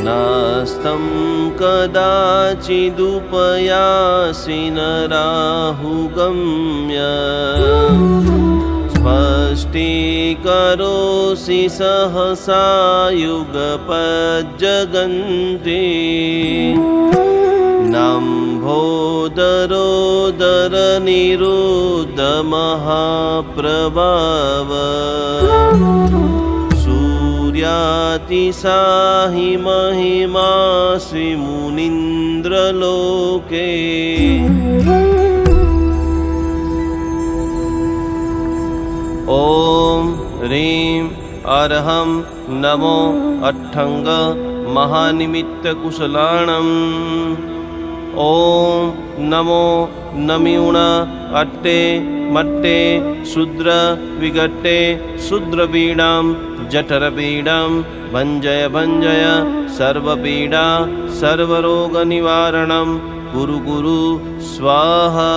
नास्तं कदाचिदुपयासि न राहुगम्य स्पष्टीकरोषि सहसा युगपज्जगन्ति नम्भोदरोदरनिरुद्धमहाप्रभाव सूर्यातिशाहि महिमासि मुनीन्द्रलोके ॐ ह्रीं अर्हं नमो अट्ठङ्ग महानिमित्तकुशलाणम् ॐ नमो नमिउण अट्टे मट्टे शूद्र विगट्टे शूद्रपीडां जठरपीडां भञ्जय भञ्जय सर्वपीडा सर्वरोगनिवारणं कुरु कुरु स्वाहा।